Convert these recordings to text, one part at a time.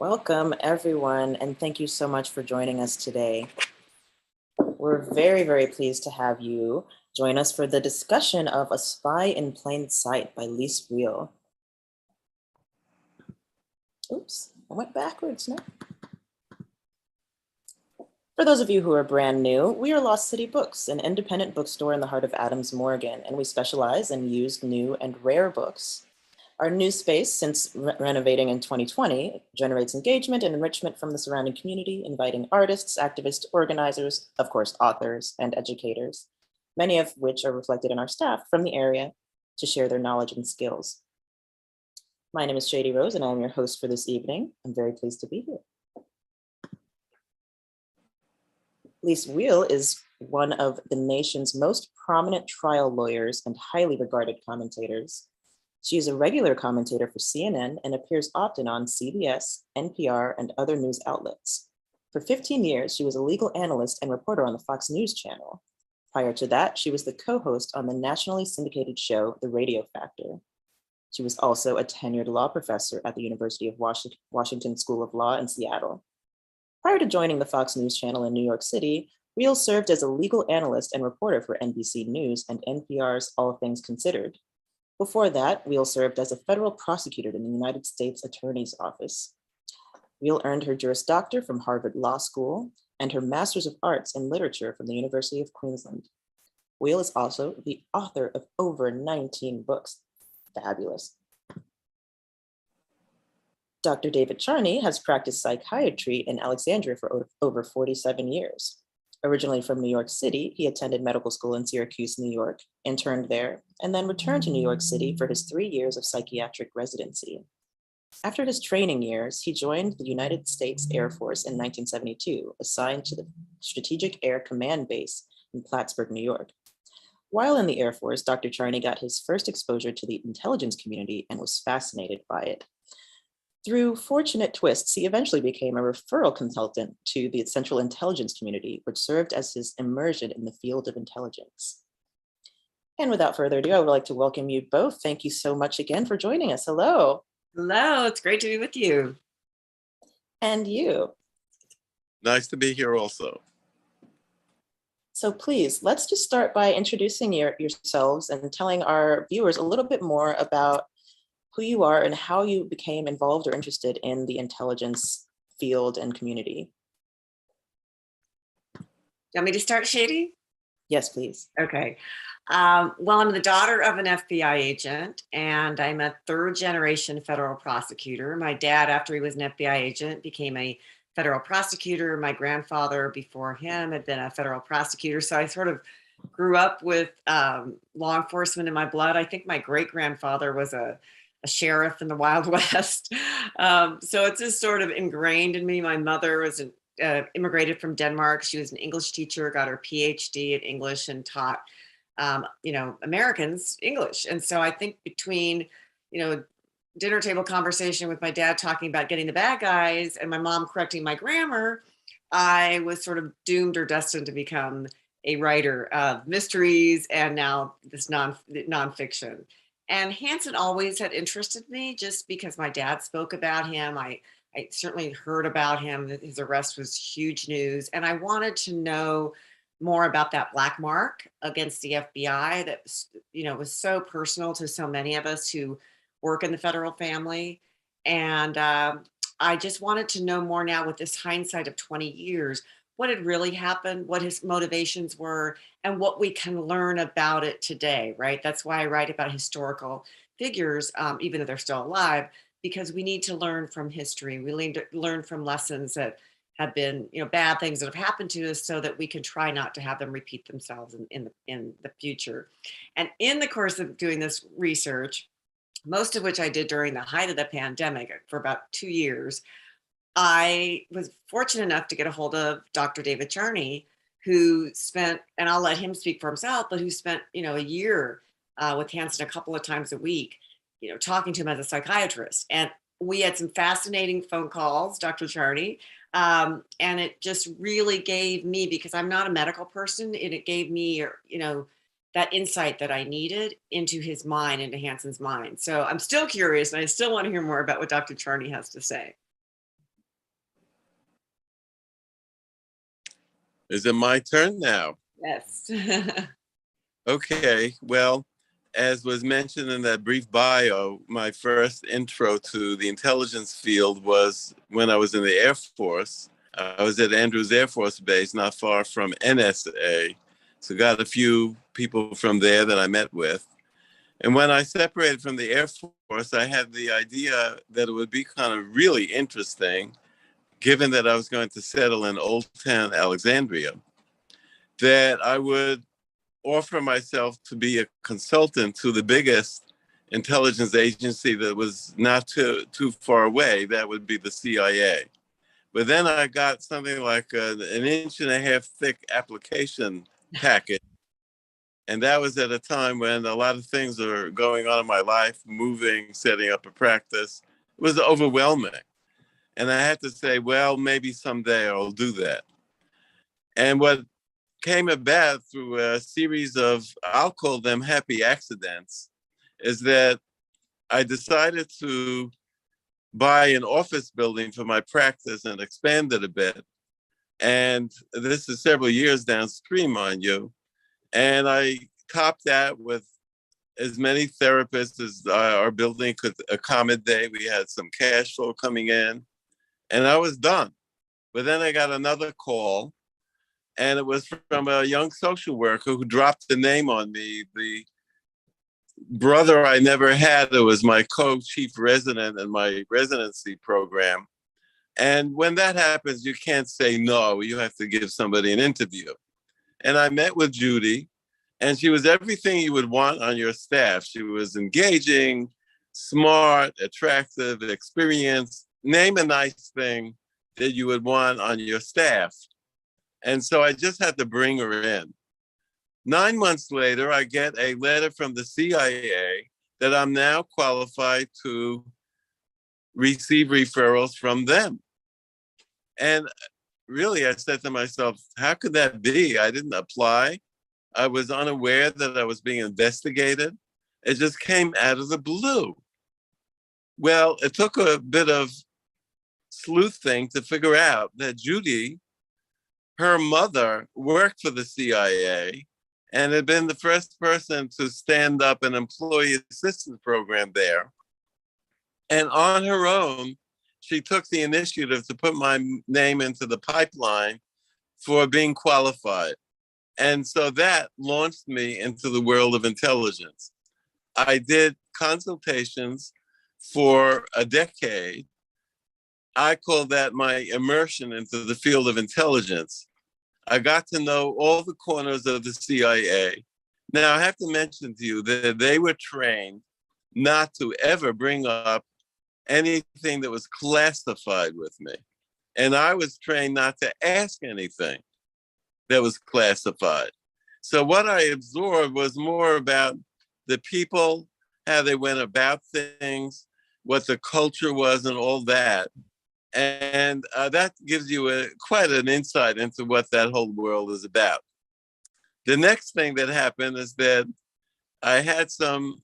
Welcome, everyone, and thank you so much for joining us today. We're very, very pleased to have you join us for the discussion of A Spy in Plain Sight by Liz Wiehl. Oops, I went backwards now. For those of you who are brand new, we are Lost City Books, an independent bookstore in the heart of Adams, Morgan, and we specialize in used, new, and rare books. Our new space, since renovating in 2020, generates engagement and enrichment from the surrounding community, inviting artists, activists, organizers, of course, authors, and educators, many of which are reflected in our staff from the area to share their knowledge and skills. My name is Shady Rose, and I'm your host for this evening. I'm very pleased to be here. Liz Wiehl is one of the nation's most prominent trial lawyers and highly regarded commentators. She is a regular commentator for CNN and appears often on CBS, NPR, and other news outlets. For 15 years, she was a legal analyst and reporter on the Fox News channel. Prior to that, she was the co-host on the nationally syndicated show, The Radio Factor. She was also a tenured law professor at the University of Washington School of Law in Seattle. Prior to joining the Fox News channel in New York City, Wiehl served as a legal analyst and reporter for NBC News and NPR's All Things Considered. Before that, Wiehl served as a federal prosecutor in the United States Attorney's Office. Wiehl earned her Juris Doctor from Harvard Law School and her Master's of Arts in Literature from the University of Queensland. Wiehl is also the author of over 19 books. Fabulous. Dr. David Charney has practiced psychiatry in Alexandria for over 47 years. Originally from New York City, he attended medical school in Syracuse, New York, interned there, and then returned to New York City for his 3 years of psychiatric residency. After his training years, he joined the United States Air Force in 1972, assigned to the Strategic Air Command Base in Plattsburgh, New York. While in the Air Force, Dr. Charney got his first exposure to the intelligence community and was fascinated by it. Through fortunate twists, he eventually became a referral consultant to the Central Intelligence Community, which served as his immersion in the field of intelligence. And without further ado, I would like to welcome you both. Thank you so much again for joining us. Hello. Hello, it's great to be with you. And you. Nice to be here also. So please, let's just start by introducing yourselves and telling our viewers a little bit more about who you are and how you became involved or interested in the intelligence field and community. You want me to start, Shady? Yes, please. Okay. Well, I'm the daughter of an FBI agent, and I'm a third-generation federal prosecutor. My dad, after he was an FBI agent, became a federal prosecutor. My grandfather, before him, had been a federal prosecutor. So I sort of grew up with law enforcement in my blood. I think my great-grandfather was a sheriff in the Wild West. So it's just sort of ingrained in me. My mother was immigrated from Denmark. She was an English teacher, got her PhD in English and taught, Americans English. And so I think between, dinner table conversation with my dad talking about getting the bad guys and my mom correcting my grammar, I was sort of doomed or destined to become a writer of mysteries and now this nonfiction. And Hansen always had interested me just because my dad spoke about him. I certainly heard about him. His arrest was huge news. And I wanted to know more about that black mark against the FBI that, was so personal to so many of us who work in the federal family. And I just wanted to know more now with this hindsight of 20 years, what had really happened, what his motivations were, and what we can learn about it today, right? That's why I write about historical figures, even though they're still alive, because we need to learn from history. We need to learn from lessons that have been, bad things that have happened to us so that we can try not to have them repeat themselves in the future. And in the course of doing this research, most of which I did during the height of the pandemic for about 2 years, I was fortunate enough to get a hold of Dr. David Charney, who spent, and I'll let him speak for himself, but who spent, a year with Hansen a couple of times a week, talking to him as a psychiatrist. And we had some fascinating phone calls, Dr. Charney, and it just really gave me, because I'm not a medical person, and it gave me, that insight that I needed into his mind, into Hansen's mind. So I'm still curious, and I still want to hear more about what Dr. Charney has to say. Is it my turn now? Yes. Okay, well, as was mentioned in that brief bio, my first intro to the intelligence field was when I was in the Air Force. I was at Andrews Air Force Base, not far from NSA. So got a few people from there that I met with. And when I separated from the Air Force, I had the idea that it would be kind of really interesting, given that I was going to settle in Old Town Alexandria, that I would offer myself to be a consultant to the biggest intelligence agency that was not too far away. That would be the CIA. But then I got something like an 1.5-inch thick application packet. And that was at a time when a lot of things were going on in my life, moving, setting up a practice. It was overwhelming. And I had to say, well, maybe someday I'll do that. And what came about through a series of, I'll call them happy accidents, is that I decided to buy an office building for my practice and expand it a bit. And this is several years downstream, mind you. And I topped that with as many therapists as our building could accommodate. We had some cash flow coming in, and I was done. But then I got another call, and it was from a young social worker who dropped the name on me, the brother I never had, who was my co-chief resident in my residency program. And when that happens, you can't say no, you have to give somebody an interview. And I met with Judy, and she was everything you would want on your staff. She was engaging, smart, attractive, experienced, name a nice thing that you would want on your staff. And so I just had to bring her in. 9 months later, I get a letter from the CIA that I'm now qualified to receive referrals from them. And really, I said to myself, how could that be? I didn't apply. I was unaware that I was being investigated. It just came out of the blue. Well, it took a bit of sleuthing to figure out that Judy, her mother, worked for the CIA and had been the first person to stand up an employee assistance program there. And on her own, she took the initiative to put my name into the pipeline for being qualified. And so that launched me into the world of intelligence. I did consultations for a decade. I call that my immersion into the field of intelligence. I got to know all the corners of the CIA. Now, I have to mention to you that they were trained not to ever bring up anything that was classified with me. And I was trained not to ask anything that was classified. So what I absorbed was more about the people, how they went about things, what the culture was and all that. And that gives you quite an insight into what that whole world is about. The next thing that happened is that I had some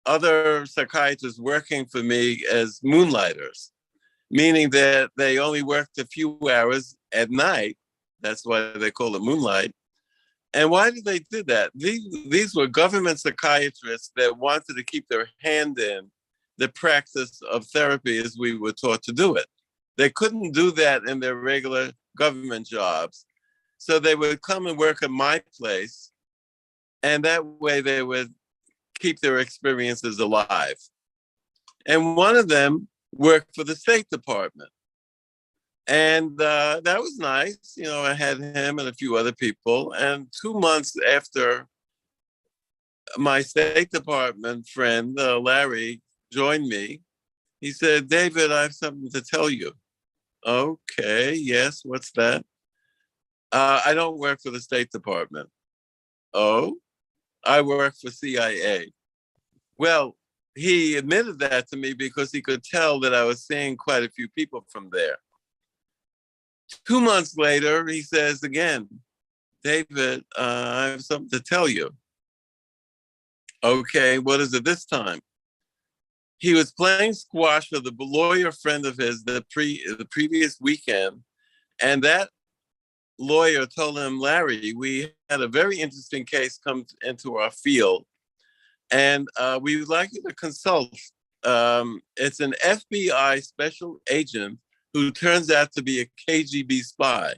other psychiatrists working for me as moonlighters, meaning that they only worked a few hours at night. That's why they call it moonlight. And why did they do that? These were government psychiatrists that wanted to keep their hand in the practice of therapy as we were taught to do it. They couldn't do that in their regular government jobs. So they would come and work at my place, and that way they would keep their experiences alive. And one of them worked for the State Department. And that was nice. You know, I had him and a few other people. And 2 months after my State Department friend, Larry, joined me, he said, David, I have something to tell you. Okay, yes, what's that? I don't work for the State Department. Oh, I work for CIA. Well, he admitted that to me because he could tell that I was seeing quite a few people from there. 2 months later, he says again, David, I have something to tell you. Okay, what is it this time? He was playing squash with a lawyer friend of his the previous weekend, and that lawyer told him, Larry, we had a very interesting case come into our field, and we would like you to consult. It's an FBI special agent who turns out to be a KGB spy.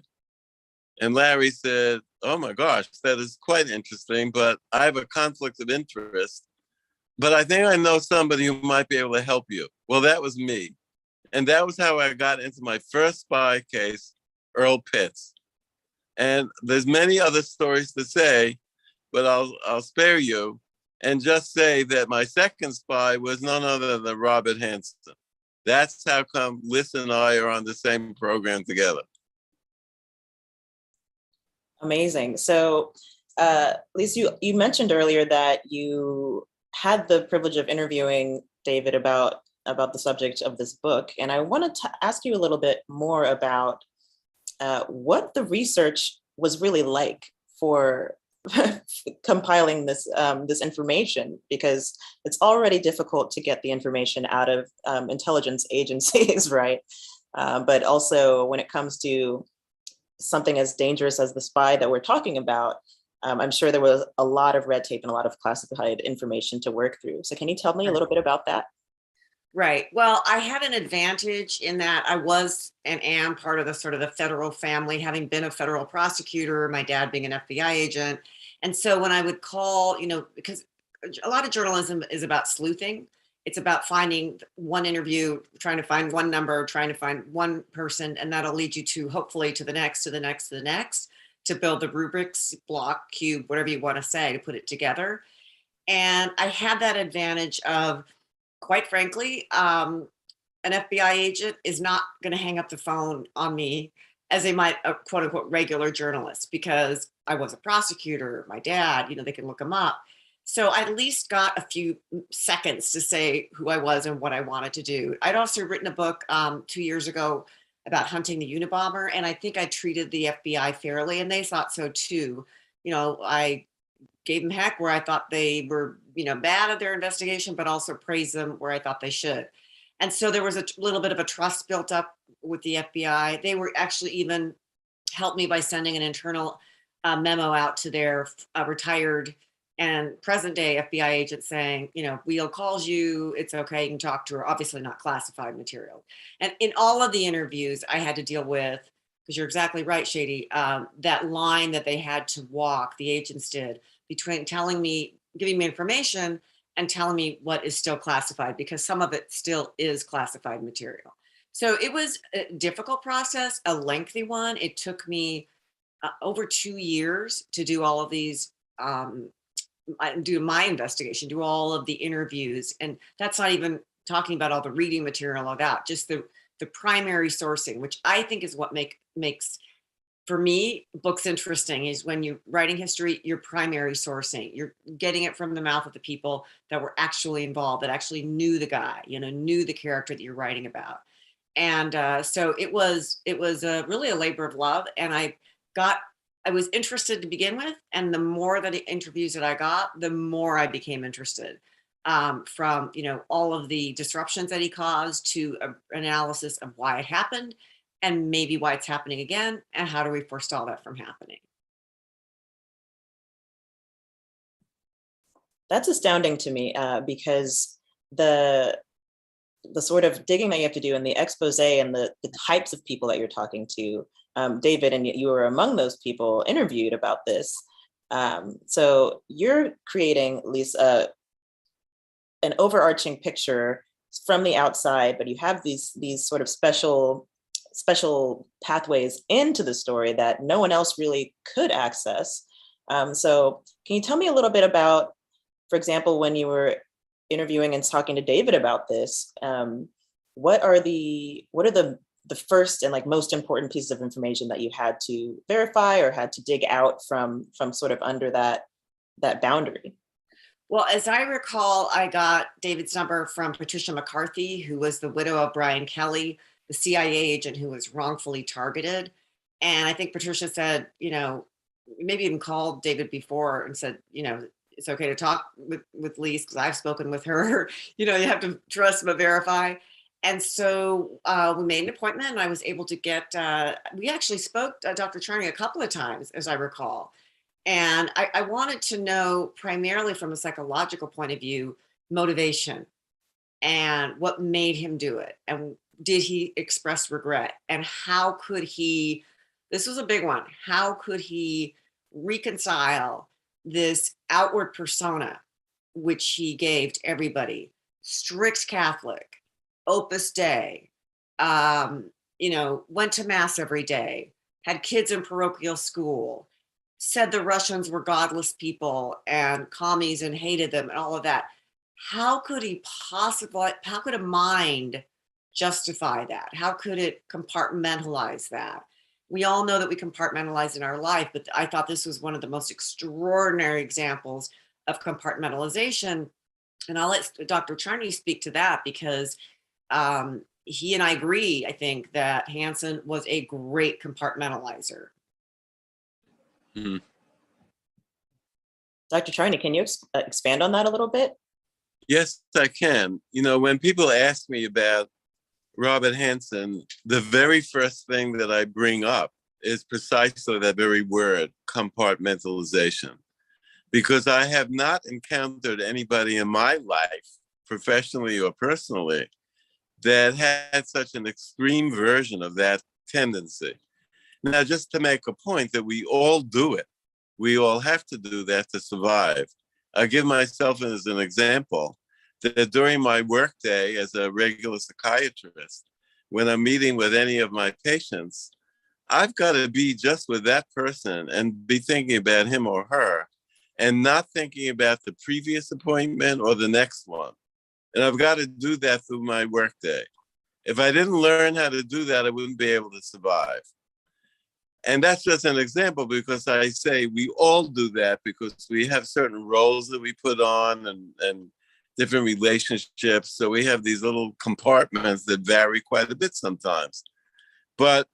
And Larry said, oh my gosh, that is quite interesting, but I have a conflict of interest. But I think I know somebody who might be able to help you. Well, that was me. And that was how I got into my first spy case, Earl Pitts. And there's many other stories to say, but I'll spare you and just say that my second spy was none other than Robert Hanssen. That's how come Liz and I are on the same program together. Amazing. So, Liz, you mentioned earlier that you had the privilege of interviewing David about the subject of this book, and I wanted to ask you a little bit more about what the research was really like for compiling this information, because it's already difficult to get the information out of intelligence agencies, right? But also when it comes to something as dangerous as the spy that we're talking about, I'm sure there was a lot of red tape and a lot of classified information to work through. So can you tell me a little bit about that? Right. Well, I had an advantage in that I was and am part of the sort of the federal family, having been a federal prosecutor, my dad being an FBI agent. And so when I would call, because a lot of journalism is about sleuthing. It's about finding one interview, trying to find one number, trying to find one person, and that'll lead you to hopefully to the next, to the next, to the next, to build the rubrics, block, cube, whatever you want to say, to put it together. And I had that advantage of, quite frankly, an FBI agent is not going to hang up the phone on me as they might a quote unquote regular journalist, because I was a prosecutor, my dad, they can look him up. So I at least got a few seconds to say who I was and what I wanted to do. I'd also written a book 2 years ago about hunting the Unabomber, and I think I treated the FBI fairly, and they thought so too. I gave them heck where I thought they were, bad at their investigation, but also praised them where I thought they should. And so there was a little bit of a trust built up with the FBI. They were actually even helped me by sending an internal memo out to their retired and present day FBI agent saying, Wiehl calls you, it's okay, you can talk to her, obviously not classified material. And in all of the interviews I had to deal with, because you're exactly right, Shady, that line that they had to walk, the agents did, between giving me information and telling me what is still classified, because some of it still is classified material. So it was a difficult process, a lengthy one. It took me over 2 years to do all of these, do my investigation, do all of the interviews. And that's not even talking about all the reading material about just the primary sourcing, which I think is what makes, for me, books interesting, is when you're writing history, your primary sourcing, you're getting it from the mouth of the people that were actually involved, that actually knew the guy, knew the character that you're writing about. And so it was really a labor of love. And I was interested to begin with. And the more that the interviews that I got, the more I became interested, from, all of the disruptions that he caused to an analysis of why it happened and maybe why it's happening again. And how do we forestall that from happening? That's astounding to me, because the sort of digging that you have to do and the expose and the types of people that you're talking to, David, and you were among those people interviewed about this. So you're creating, Lisa, an overarching picture from the outside, but you have these sort of special pathways into the story that no one else really could access. So can you tell me a little bit about, for example, when you were interviewing and talking to David about this, what are the first and most important pieces of information that you had to verify or had to dig out from sort of under that boundary? Well, as I recall, I got David's number from Patricia McCarthy, who was the widow of Brian Kelly, the CIA agent who was wrongfully targeted. And I think Patricia said, maybe even called David before and said, it's okay to talk with Lise because I've spoken with her. You have to trust but verify. And so we made an appointment, and I was able to get, we actually spoke to Dr. Charney a couple of times, as I recall. And I wanted to know, primarily from a psychological point of view, motivation and what made him do it. And did he express regret? And how could he, this was a big one, how could he reconcile this outward persona, which he gave to everybody? Strict Catholic, Opus Dei, went to mass every day, had kids in parochial school, said the Russians were godless people and commies and hated them and all of that. How could how could a mind justify that? How could it compartmentalize that? We all know that we compartmentalize in our life, but I thought this was one of the most extraordinary examples of compartmentalization. And I'll let Dr. Charney speak to that, because he and I agree, I think, that Hansen was a great compartmentalizer. Mm-hmm. Dr. Charney, can you expand on that a little bit? Yes, I can. When people ask me about Robert Hanssen, the very first thing that I bring up is precisely that very word, compartmentalization. Because I have not encountered anybody in my life, professionally or personally, that had such an extreme version of that tendency. Now, just to make a point that we all do it, we all have to do that to survive. I'll give myself as an example that during my workday as a regular psychiatrist, when I'm meeting with any of my patients, I've got to be just with that person and be thinking about him or her and not thinking about the previous appointment or the next one. And I've got to do that through my workday. If I didn't learn how to do that, I wouldn't be able to survive. And that's just an example, because I say we all do that because we have certain roles that we put on and different relationships. So we have these little compartments that vary quite a bit sometimes. But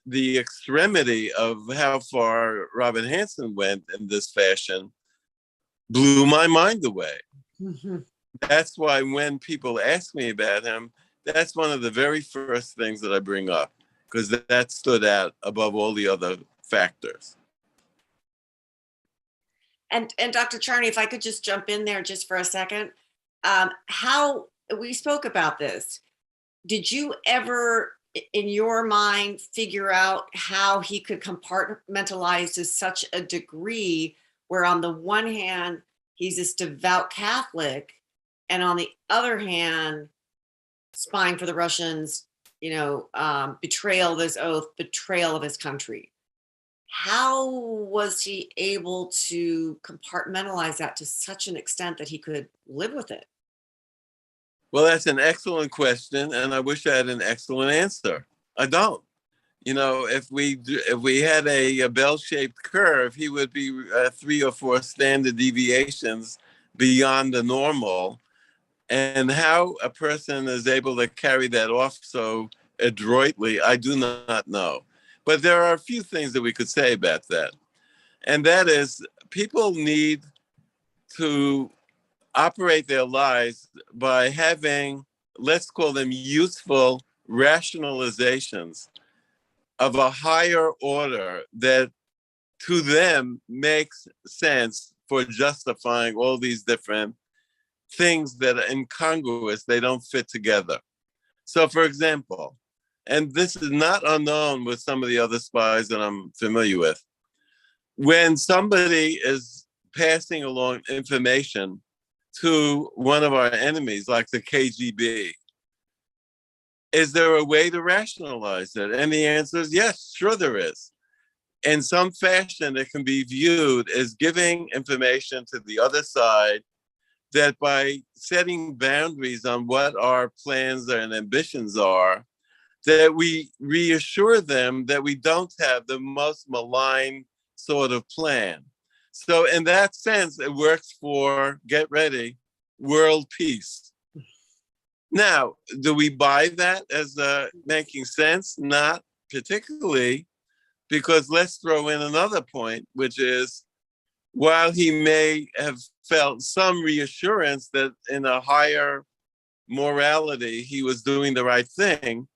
the extremity of how far Robert Hanssen went in this fashion blew my mind away. Mm-hmm. That's why when people ask me about him, that's one of the very first things that I bring up, because that stood out above all the other factors. And Dr. Charney, if I could just jump in there just for a second, how we spoke about this. Did you ever, in your mind, figure out how he could compartmentalize to such a degree where, on the one hand, he's this devout Catholic, and on the other hand, spying for the Russians, betrayal of his oath, betrayal of his country? How was he able to compartmentalize that to such an extent that he could live with it? Well, that's an excellent question, and I wish I had an excellent answer. I don't. If we had a bell-shaped curve, he would be 3 or 4 standard deviations beyond the normal. And how a person is able to carry that off so adroitly, I do not know. But there are a few things that we could say about that. And that is, people need to operate their lives by having, let's call them useful rationalizations of a higher order that to them makes sense for justifying all these different things that are incongruous, they don't fit together. So, for example, and this is not unknown with some of the other spies that I'm familiar with, when somebody is passing along information to one of our enemies, like the KGB, is there a way to rationalize it? And the answer is yes, sure there is. In some fashion, it can be viewed as giving information to the other side that by setting boundaries on what our plans and ambitions are, that we reassure them that we don't have the most malign sort of plan. So in that sense, it works for, get ready, world peace. Now, do we buy that as making sense? Not particularly, because let's throw in another point, which is, while he may have felt some reassurance that in a higher morality, he was doing the right thing,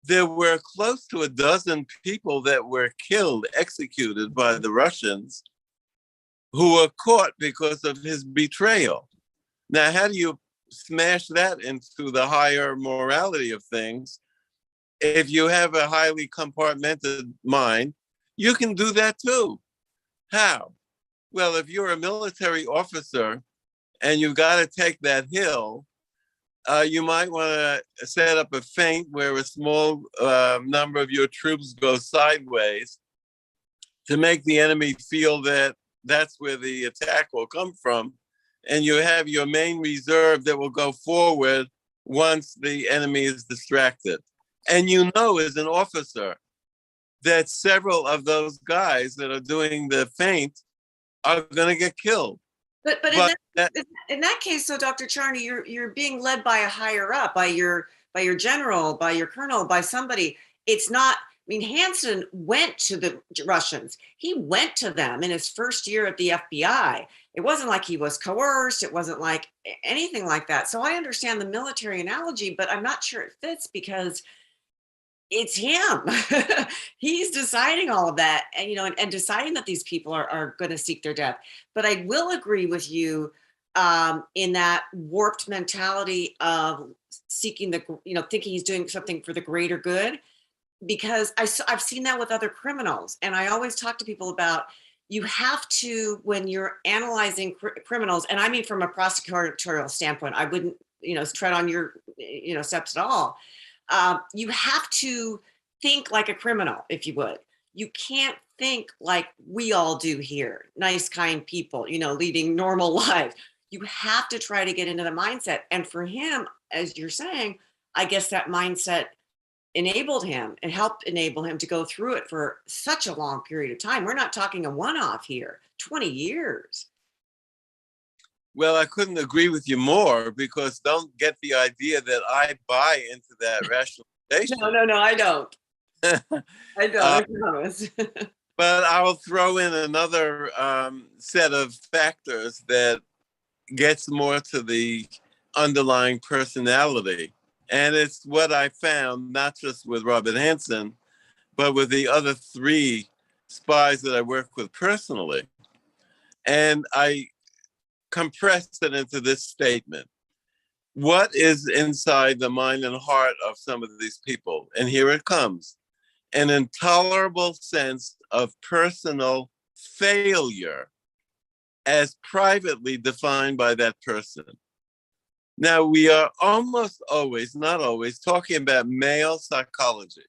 there were close to a dozen people that were killed, executed by the Russians, who were caught because of his betrayal. Now, how do you smash that into the higher morality of things? If you have a highly compartmented mind, you can do that too. How? Well, if you're a military officer and you've got to take that hill, you might want to set up a feint where a small number of your troops go sideways to make the enemy feel that that's where the attack will come from. And you have your main reserve that will go forward once the enemy is distracted. And you know, as an officer, that several of those guys that are doing the feint are going to get killed. But in that case, so Dr. Charney, you're being led by a higher up, by your general, by your colonel, by somebody. It's not. I mean, Hansen went to the Russians. He went to them in his first year at the FBI. It wasn't like he was coerced. It wasn't like anything like that. So I understand the military analogy, but I'm not sure it fits because it's him. He's deciding all of that, and and deciding that these people are going to seek their death. But I will agree with you in that warped mentality of seeking thinking he's doing something for the greater good. Because I've seen that with other criminals, and I always talk to people about, you have to, when you're analyzing criminals, and I mean from a prosecutorial standpoint, I wouldn't tread on your steps at all. You have to think like a criminal, if you would. You can't think like we all do here, nice, kind people, leading normal lives. You have to try to get into the mindset. And for him, as you're saying, I guess that mindset enabled him and helped enable him to go through it for such a long period of time. We're not talking a one-off here, 20 years. Well, I couldn't agree with you more, because don't get the idea that I buy into that rationalization. No, I don't. I don't, I promise. But I'll throw in another set of factors that gets more to the underlying personality. And it's what I found, not just with Robert Hanssen, but with the other three spies that I work with personally. And I compressed it into this statement. What is inside the mind and heart of some of these people? And here it comes. An intolerable sense of personal failure as privately defined by that person. Now, we are almost always, not always, talking about male psychology.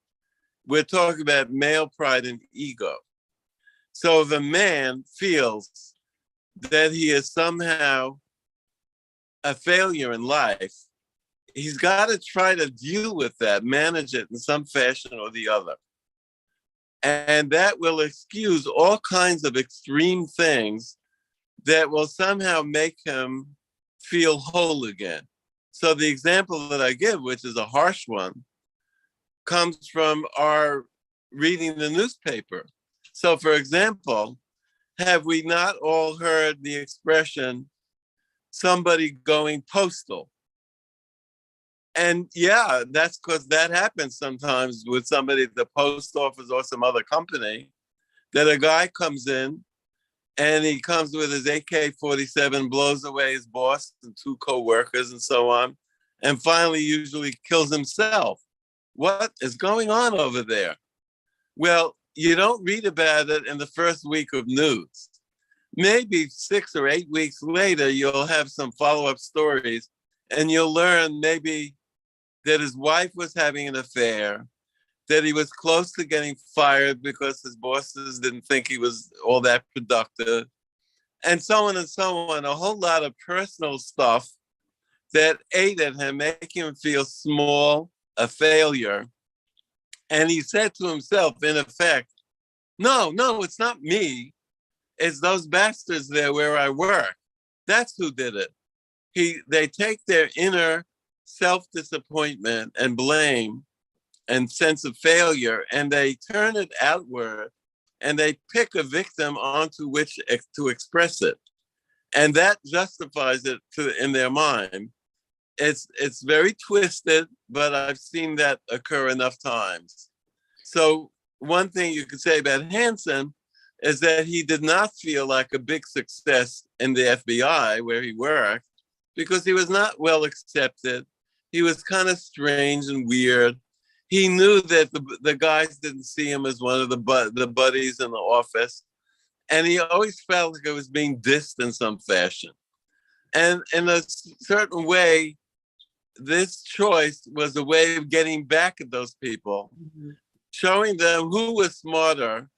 We're talking about male pride and ego. So if a man feels that he is somehow a failure in life, he's got to try to deal with that, manage it in some fashion or the other. And that will excuse all kinds of extreme things that will somehow make him feel whole again. So the example that I give, which is a harsh one, comes from our reading the newspaper. So for example, have we not all heard the expression, somebody going postal? And yeah, that's because that happens sometimes with somebody at the post office or some other company, that a guy comes in and he comes with his AK-47, blows away his boss and two co-workers and so on, and finally usually kills himself. What is going on over there? Well, you don't read about it in the first week of news. Maybe 6 or 8 weeks later, you'll have some follow-up stories, and you'll learn maybe that his wife was having an affair, that he was close to getting fired because his bosses didn't think he was all that productive, and so on and so on. A whole lot of personal stuff that ate at him, making him feel small, a failure. And he said to himself, in effect, no, it's not me. It's those bastards there where I work. That's who did it. They take their inner self-disappointment and blame and sense of failure, and they turn it outward, and they pick a victim onto which to express it. And that justifies it in their mind. it's very twisted, but I've seen that occur enough times. So one thing you could say about Hansen is that he did not feel like a big success in the FBI where he worked because he was not well accepted. He was kind of strange and weird. He knew that the guys didn't see him as one of the buddies in the office. And he always felt like it was being dissed in some fashion. And in a certain way, this choice was a way of getting back at those people, showing them who was smarter,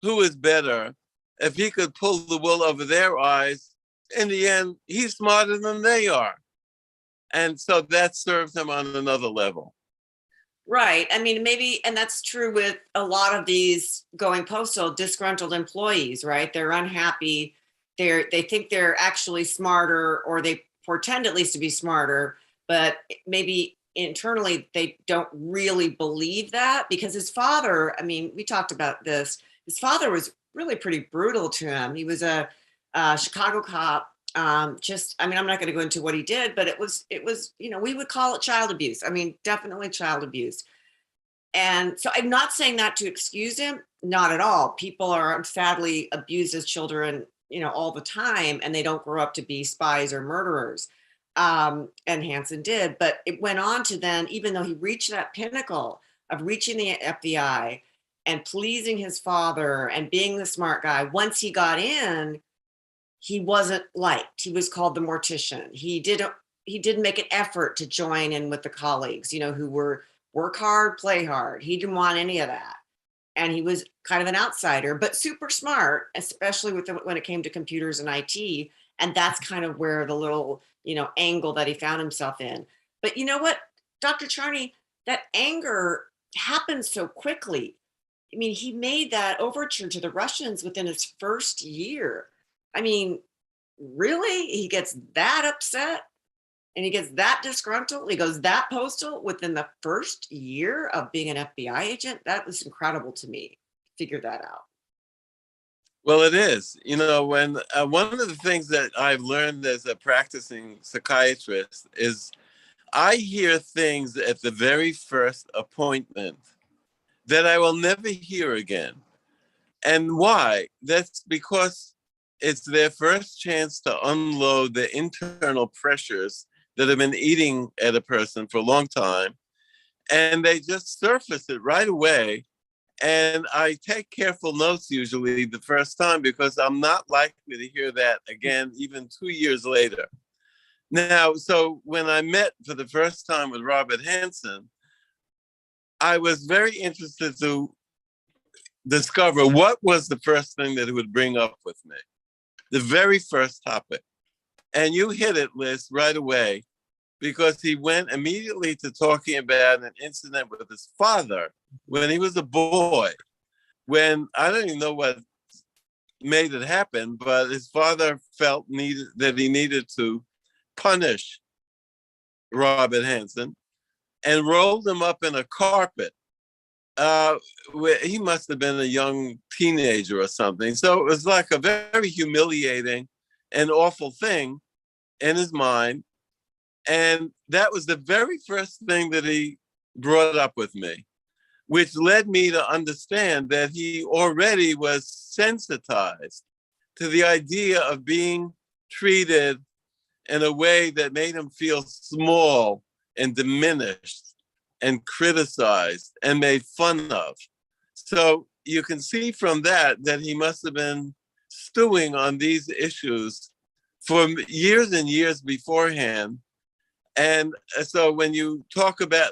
who was better. If he could pull the wool over their eyes, in the end, he's smarter than they are. And so that serves him on another level. Right. I mean, maybe, and that's true with a lot of these going postal disgruntled employees, right? They're unhappy. They think they're actually smarter, or they portend at least to be smarter, but maybe internally they don't really believe that, because his father, I mean, we talked about this, his father was really pretty brutal to him. He was a Chicago cop. I mean, I'm not going to go into what he did, but it was, you know, we would call it child abuse. I mean, definitely child abuse. And so I'm not saying that to excuse him, not at all. People are sadly abused as children, you know, all the time, and they don't grow up to be spies or murderers. And Hansen did, but it went on to then, even though he reached that pinnacle of reaching the FBI and pleasing his father and being the smart guy, once he got in, he wasn't liked. He was called the mortician. He didn't make an effort to join in with the colleagues, you know, who were work hard, play hard. He didn't want any of that. And he was kind of an outsider, but super smart, especially when it came to computers and IT. And that's kind of where the little, you know, angle that he found himself in. But you know what, Dr. Charney, that anger happened so quickly. I mean, he made that overture to the Russians within his first year. I mean, really? He gets that upset and he gets that disgruntled. He goes that postal within the first year of being an FBI agent. That was incredible to me. Figure that out. Well, it is. You know, when one of the things that I've learned as a practicing psychiatrist is I hear things at the very first appointment that I will never hear again. And why? That's because it's their first chance to unload the internal pressures that have been eating at a person for a long time. And they just surface it right away. And I take careful notes usually the first time because I'm not likely to hear that again, even 2 years later. Now, so when I met for the first time with Robert Hanssen, I was very interested to discover what was the first thing that he would bring up with me. The very first topic. And you hit it, Liz, right away, because he went immediately to talking about an incident with his father when he was a boy, when I don't even know what made it happen, but his father felt that he needed to punish Robert Hanssen and rolled him up in a carpet. He must have been a young teenager or something. So it was like a very humiliating and awful thing in his mind. And that was the very first thing that he brought up with me, which led me to understand that he already was sensitized to the idea of being treated in a way that made him feel small and diminished and criticized and made fun of. So you can see from that he must have been stewing on these issues for years and years beforehand. And so when you talk about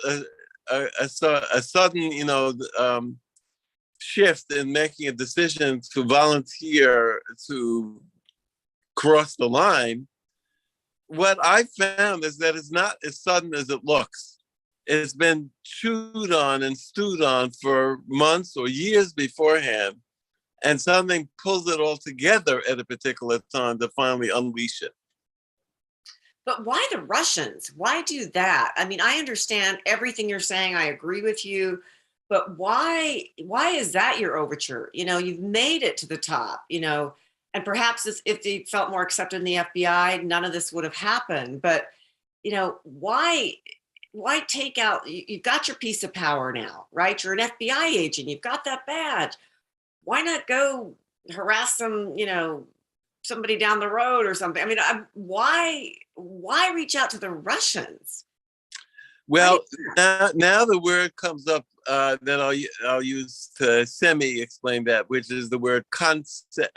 a sudden, you know, shift in making a decision to volunteer to cross the line, what I found is that it's not as sudden as it looks. It's been chewed on and stewed on for months or years beforehand, and something pulls it all together at a particular time to finally unleash it. But why the Russians? Why do that? I mean, I understand everything you're saying. I agree with you. But why is that your overture? You know, you've made it to the top, you know, and perhaps if they felt more accepted in the FBI, none of this would have happened. But why take out, you've got your piece of power now, right? You're an FBI agent, you've got that badge. Why not go harass somebody down the road or something? I mean, why reach out to the Russians? Well, now the word comes up that I'll use to semi-explain that, which is the word context.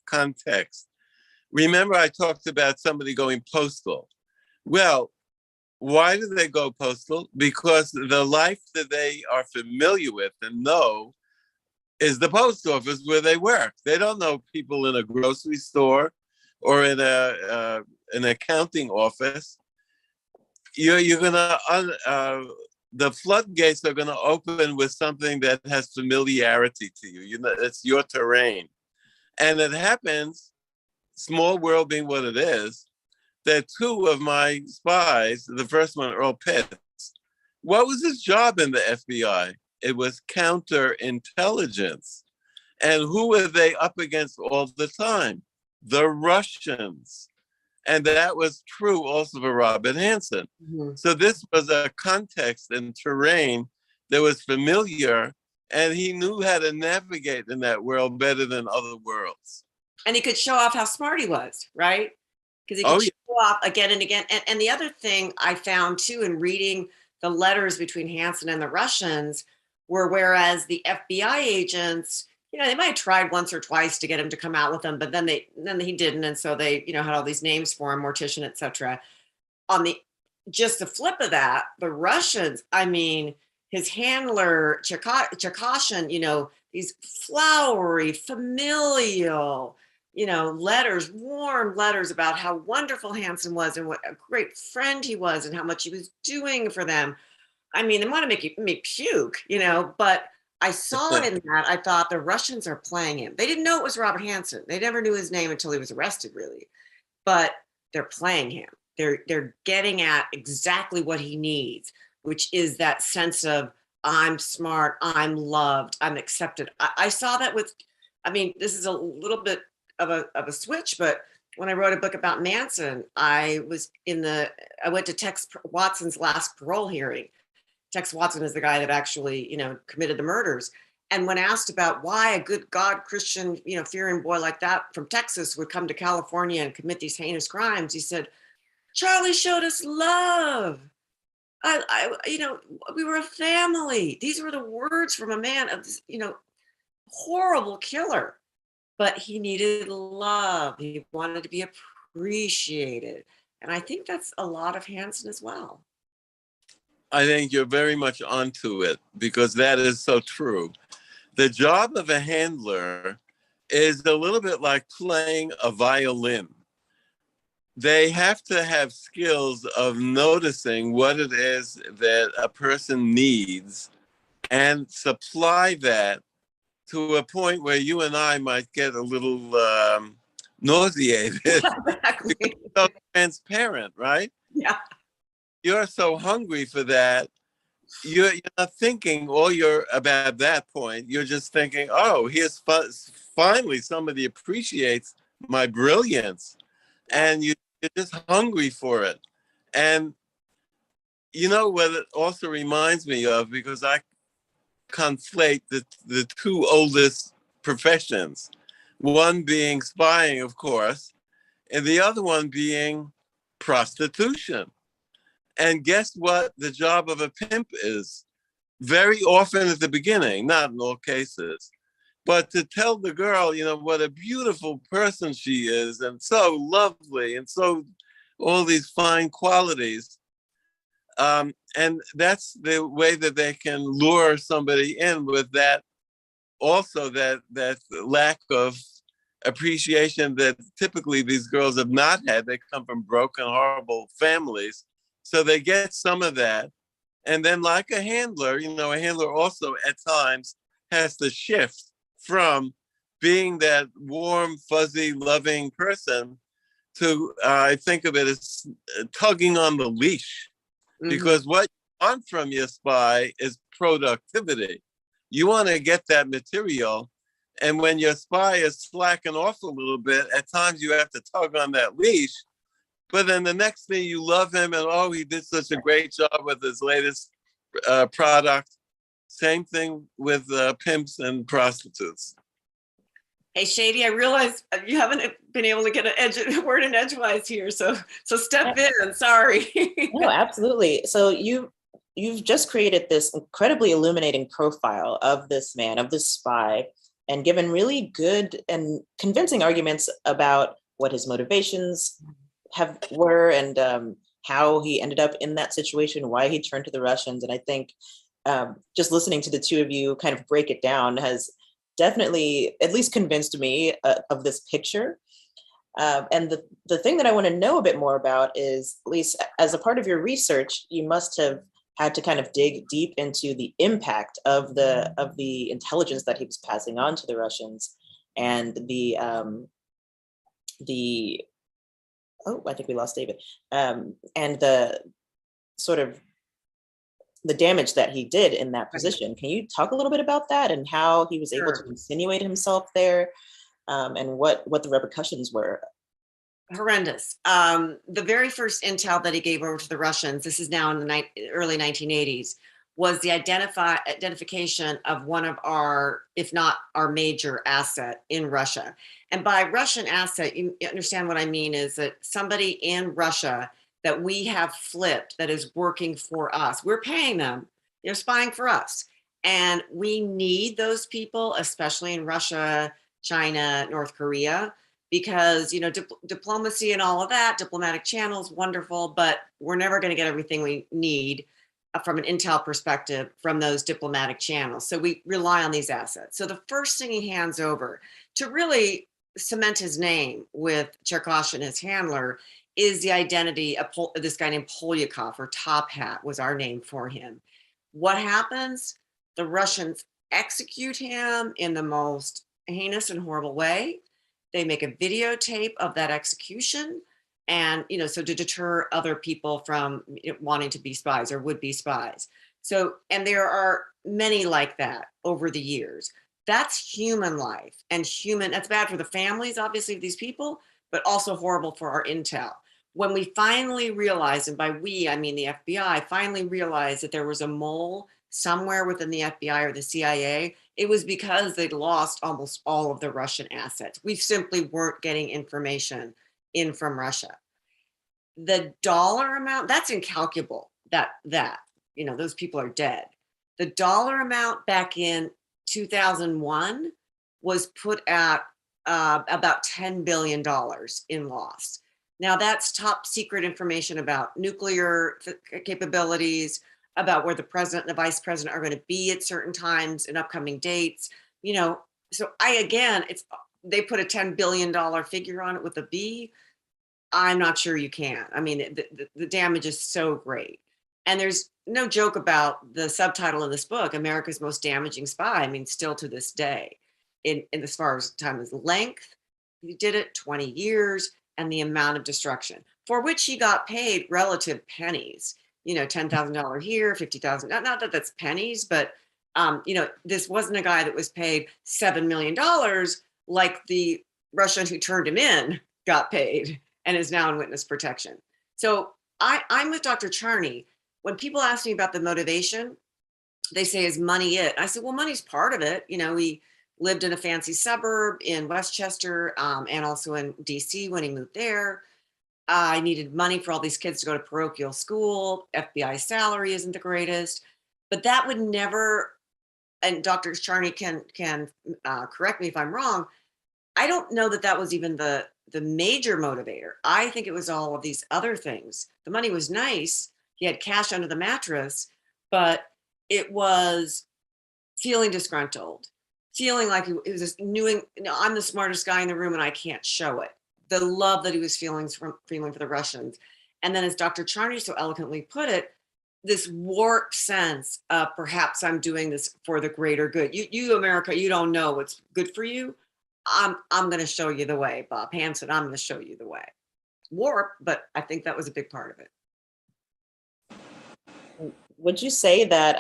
Context. Remember, I talked about somebody going postal. Well, why do they go postal? Because the life that they are familiar with and know is the post office where they work. They don't know people in a grocery store or in an accounting office. You're gonna the floodgates are gonna open with something that has familiarity to you. It's your terrain, and it happens. Small world being what it is, that two of my spies, the first one, Earl Pitts, what was his job in the FBI? It was counterintelligence. And who were they up against all the time? The Russians. And that was true also for Robert Hanssen. Mm-hmm. So this was a context and terrain that was familiar, and he knew how to navigate in that world better than other worlds. And he could show off how smart he was, right? Because he could show off again and again. And the other thing I found too in reading the letters between Hanssen and the Russians were, whereas the FBI agents, they might have tried once or twice to get him to come out with them, but then he didn't. And so they, had all these names for him, mortician, et cetera. On just the flip of that, the Russians, I mean, his handler, Chekashin, these flowery, familial, letters, warm letters about how wonderful Hanssen was and what a great friend he was and how much he was doing for them. I mean, they want to make me puke, but I saw it in that. I thought the Russians are playing him. They didn't know it was Robert Hanssen. They never knew his name until he was arrested, really. But they're playing him. They're getting at exactly what he needs, which is that sense of I'm smart, I'm loved, I'm accepted. I saw that this is a little bit of a switch, but when I wrote a book about Manson, I went to Tex Watson's last parole hearing. Tex Watson is the guy that actually, committed the murders. And when asked about why a good God Christian, fearing boy like that from Texas would come to California and commit these heinous crimes, he said, Charlie showed us love. We were a family. These were the words from a man of this, horrible killer. But he needed love. He wanted to be appreciated. And I think that's a lot of Hanssen as well. I think you're very much onto it, because that is so true. The job of a handler is a little bit like playing a violin. They have to have skills of noticing what it is that a person needs and supply that to a point where you and I might get a little nauseated. Exactly. It's so transparent, right? Yeah. You're so hungry for that. You're not thinking about that point. You're just thinking, oh, here's finally somebody appreciates my brilliance. And you're just hungry for it. And what it also reminds me of, because I conflate the two oldest professions, one being spying, of course, and the other one being prostitution. And guess what the job of a pimp is? Very often at the beginning, not in all cases, but to tell the girl, what a beautiful person she is, and so lovely, and so all these fine qualities. And that's the way that they can lure somebody in with that. Also, that lack of appreciation that typically these girls have not had. They come from broken, horrible families. So they get some of that. And then like a handler, a handler also at times has to shift from being that warm, fuzzy, loving person to, I think of it as tugging on the leash. Mm-hmm. Because what you want from your spy is productivity. You want to get that material. And when your spy is slacking off a little bit, at times you have to tug on that leash But then the next thing you love him and oh, he did such a great job with his latest product. Same thing with pimps and prostitutes. Hey, Shady, I realize you haven't been able to get a word in edgewise here, so step in. Sorry. No, absolutely. So you've just created this incredibly illuminating profile of this man, of this spy, and given really good and convincing arguments about what his motivations were and how he ended up in that situation, why he turned to the Russians. And I think just listening to the two of you kind of break it down has definitely at least convinced me of this picture. And the thing that I want to know a bit more about is, at least as a part of your research, you must have had to kind of dig deep into the impact of the intelligence that he was passing on to the Russians, and I think we lost David, and the sort of the damage that he did in that position. Can you talk a little bit about that and how he was able to insinuate himself there, and what the repercussions were? Horrendous. The very first intel that he gave over to the Russians, this is now in the early 1980s, was the identification of one of our, if not our major asset in Russia. And by Russian asset, you understand what I mean is that somebody in Russia that we have flipped that is working for us. We're paying them, they're spying for us. And we need those people, especially in Russia, China, North Korea, because, you know, diplomacy and all of that, diplomatic channels, wonderful, but we're never going to get everything we need from an intel perspective from those diplomatic channels. So we rely on these assets. So the first thing he hands over to really cement his name with Cherkashin, his handler, is the identity of this guy named Polyakov, or Top Hat was our name for him. What happens? The Russians execute him in the most heinous and horrible way. They make a videotape of that execution, and, you know, so to deter other people from wanting to be spies or would be spies. So, and there are many like that over the years. That's human life, and that's bad for the families, obviously, of these people, but also horrible for our intel. When we finally realized, and by we, I mean the FBI, finally realized that there was a mole somewhere within the FBI or the CIA, it was because they'd lost almost all of the Russian assets. We simply weren't getting information in from Russia. The dollar amount, that's incalculable, that, you know, those people are dead. The dollar amount back in 2001 was put at about $10 billion in loss. Now that's top secret information about nuclear capabilities, about where the president and the vice president are going to be at certain times and upcoming dates, you know. So they put a $10 billion figure on it with a B. I'm not sure you can. I mean, the damage is so great. And there's no joke about the subtitle of this book, America's Most Damaging Spy. I mean, still to this day, in as far as time as length, he did it 20 years, and the amount of destruction for which he got paid relative pennies, you know, $10,000 here, $50,000, not that that's pennies, but, you know, this wasn't a guy that was paid $7 million like the Russian who turned him in got paid and is now in witness protection. So I'm with Dr. Charney. When people ask me about the motivation, they say, is money it? I said, well, money's part of it. You know, he lived in a fancy suburb in Westchester, and also in DC when he moved there. I needed money for all these kids to go to parochial school. FBI salary isn't the greatest, but that would never, and Dr. Charney can correct me if I'm wrong, I don't know that that was even the major motivator. I think it was all of these other things. The money was nice. He had cash under the mattress, but it was feeling disgruntled, feeling like it was just I'm the smartest guy in the room and I can't show it. The love that he was feeling for the Russians. And then, as Dr. Charney so eloquently put it, this warped sense of perhaps I'm doing this for the greater good. You America, you don't know what's good for you. I'm going to show you the way, Bob Hansen. I'm going to show you the way. Warp, but I think that was a big part of it. Would you say that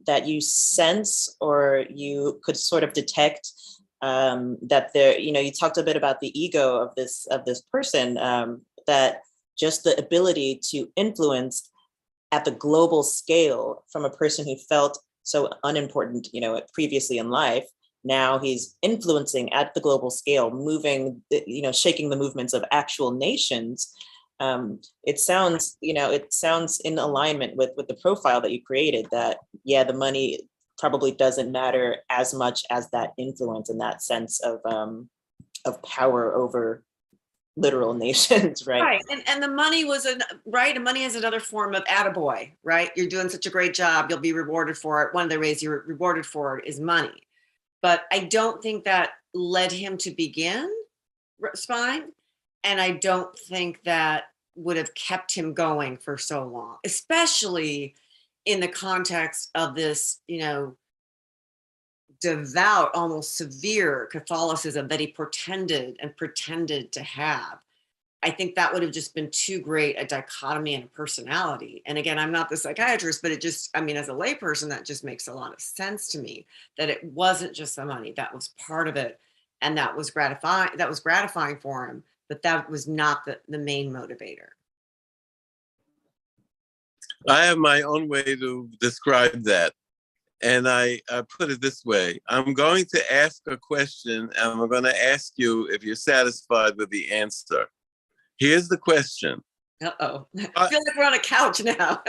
that you sense, or you could sort of detect that there, you know, you talked a bit about the ego of this person, that just the ability to influence at the global scale from a person who felt so unimportant, previously in life. Now he's influencing at the global scale, moving, shaking the movements of actual nations. It sounds in alignment with the profile that you created, that, yeah, the money probably doesn't matter as much as that influence and that sense of power over literal nations, right? Right, and the money was right. And money is another form of attaboy, right? You're doing such a great job, you'll be rewarded for it. One of the ways you're rewarded for it is money. But I don't think that led him to begin spying, and I don't think that would have kept him going for so long, especially in the context of this, devout, almost severe Catholicism that he pretended to have. I think that would have just been too great a dichotomy and a personality. And again, I'm not the psychiatrist, but as a layperson, that just makes a lot of sense to me, that it wasn't just the money that was part of it. And that was gratifying for him, but that was not the main motivator. I have my own way to describe that. And I put it this way: I'm going to ask a question, and I'm going to ask you if you're satisfied with the answer. Here's the question. Uh-oh. I feel like we're on a couch now.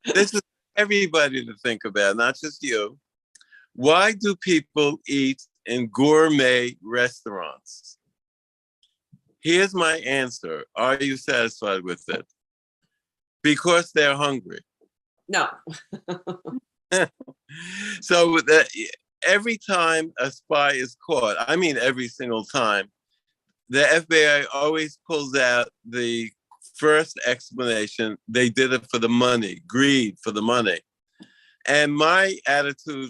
This is everybody to think about, not just you. Why do people eat in gourmet restaurants? Here's my answer. Are you satisfied with it? Because they're hungry. No. So every time a spy is caught, every single time, the FBI always pulls out the first explanation: they did it for the money, greed for the money. And my attitude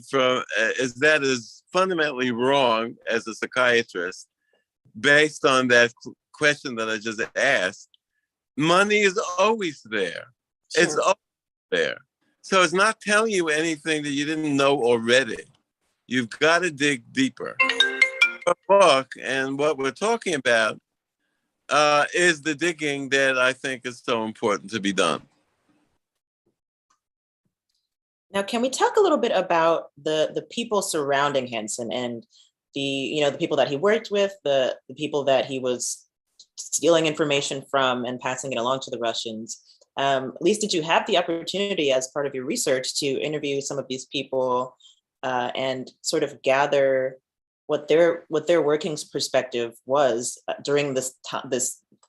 is that is fundamentally wrong as a psychiatrist, based on that question that I just asked. Money is always there. Sure. It's always there. So it's not telling you anything that you didn't know already. You've got to dig deeper. The book and what we're talking about is the digging that I think is so important to be done. Now, can we talk a little bit about the people surrounding Hansen and the people that he worked with, the people that he was stealing information from and passing it along to the Russians? Liz, did you have the opportunity as part of your research to interview some of these people and sort of gather what their working perspective was during this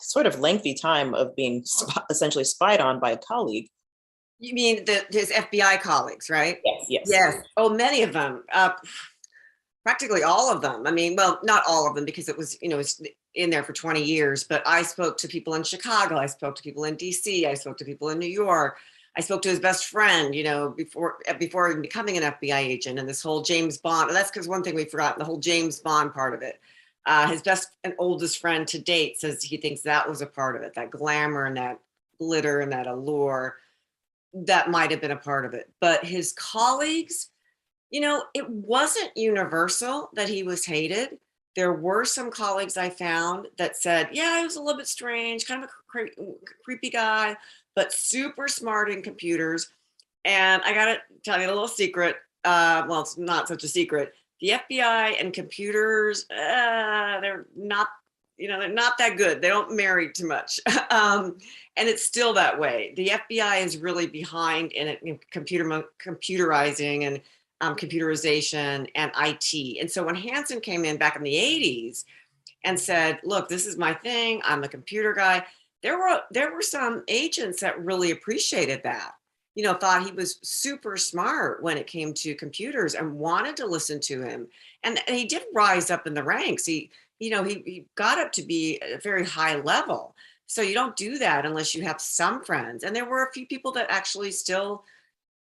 sort of lengthy time of being essentially spied on by a colleague? You mean his FBI colleagues, right? Yes. Oh, many of them. Practically all of them. Well, not all of them, because it was, it's in there for 20 years, but I spoke to people in Chicago. I spoke to people in DC. I spoke to people in New York. I spoke to his best friend, before even becoming an FBI agent, and this whole James Bond. That's because one thing we forgot, the whole James Bond part of it. His best and oldest friend to date says he thinks that was a part of it, that glamour and that glitter and that allure, that might have been a part of it. But his colleagues, it wasn't universal that he was hated. There were some colleagues I found that said, yeah, he was a little bit strange, kind of a creepy guy, but super smart in computers. And I got to tell you a little secret. Well, it's not such a secret. The FBI and computers, they're not that good. They don't marry too much. And it's still that way. The FBI is really behind in computerizing and computerization and IT. And so when Hansen came in back in the 80s and said, look, this is my thing, I'm the computer guy, there were some agents that really appreciated that, thought he was super smart when it came to computers and wanted to listen to him. And he did rise up in the ranks. He got up to be a very high level. So you don't do that unless you have some friends. And there were a few people that actually still,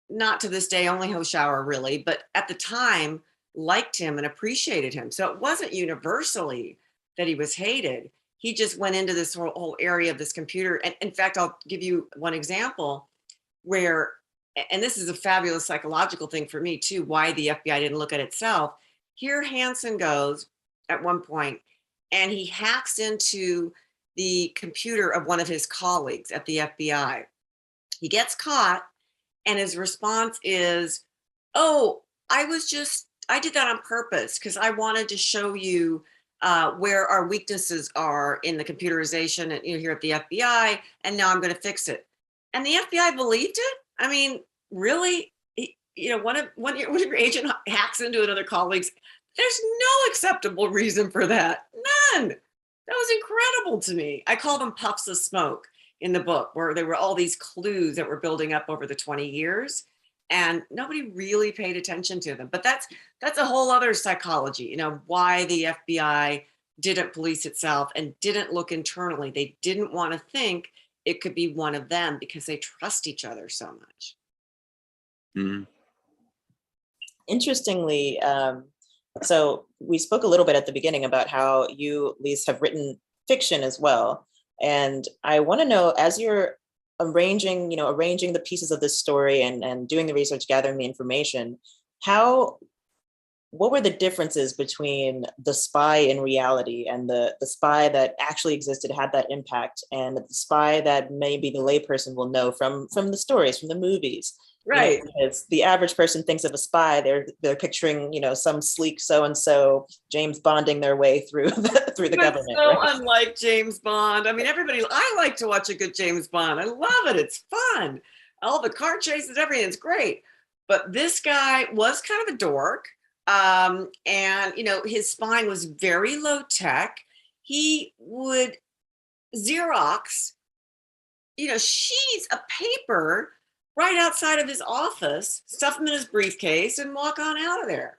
not to this day, only Hoshauer really, but at the time liked him and appreciated him. So it wasn't universally that he was hated. He just went into this whole area of this computer. And in fact, I'll give you one example where, and this is a fabulous psychological thing for me too, why the FBI didn't look at itself. Here Hansen goes at one point and he hacks into the computer of one of his colleagues at the FBI. He gets caught, and his response is, "Oh, I did that on purpose because I wanted to show you where our weaknesses are in the computerization and, here at the FBI, and now I'm going to fix it." And the FBI believed it. I mean, really, one of your agent hacks into another colleague's. There's no acceptable reason for that. None. That was incredible to me. I call them puffs of smoke in the book, where there were all these clues that were building up over the 20 years, and nobody really paid attention to them. But that's a whole other psychology, why the FBI didn't police itself and didn't look internally. They didn't want to think it could be one of them because they trust each other so much. Mm. Interestingly, so we spoke a little bit at the beginning about how you, Lise, have written fiction as well. And I want to know, as you're arranging the pieces of this story and doing the research, gathering the information, what were the differences between the spy in reality and the spy that actually existed, had that impact, and the spy that maybe the layperson will know from the stories, from the movies? Right. Because the average person thinks of a spy, they're picturing, some sleek so-and-so James Bonding their way through the government. So right? unlike James Bond. I mean, I like to watch a good James Bond. I love it. It's fun. All the car chases, everything's great. But this guy was kind of a dork. And, his spying was very low tech. He would Xerox, sheets of paper right outside of his office, stuff them in his briefcase, and walk on out of there.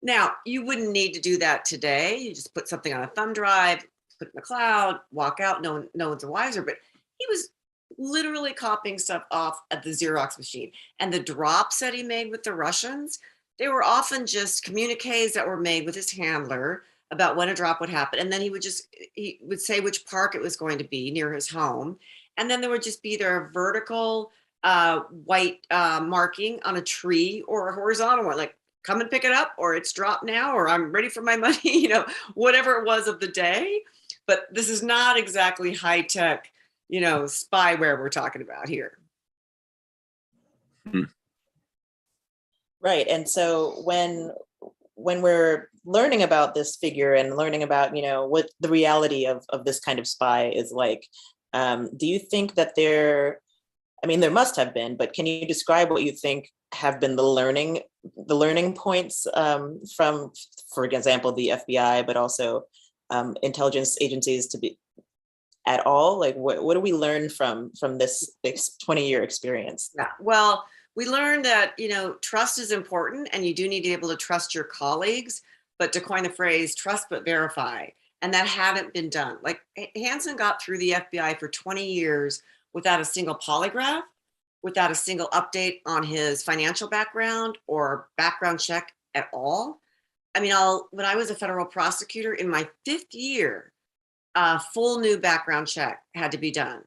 Now, you wouldn't need to do that today. You just put something on a thumb drive, put it in the cloud, walk out. No one's the wiser. But he was literally copying stuff off at the Xerox machine. And the drops that he made with the Russians, they were often just communiques that were made with his handler about when a drop would happen. And then he would say which park it was going to be near his home. And then there would just be either a vertical white marking on a tree or a horizontal one, like come and pick it up, or it's dropped now, or I'm ready for my money, whatever it was of the day. But this is not exactly high tech, spyware we're talking about here. Right. And so when we're learning about this figure and learning about, what the reality of this kind of spy is like, do you think that there must have been, but can you describe what you think have been the learning points from, for example, the FBI, but also intelligence agencies to be at all? Like, what do we learn from this 20-year experience? Yeah. Well, we learned that, trust is important, and you do need to be able to trust your colleagues, but to coin the phrase, trust but verify. And that hadn't been done. Like, Hansen got through the FBI for 20 years without a single polygraph, without a single update on his financial background or background check at all. I mean, when I was a federal prosecutor in my 5th year, a full new background check had to be done,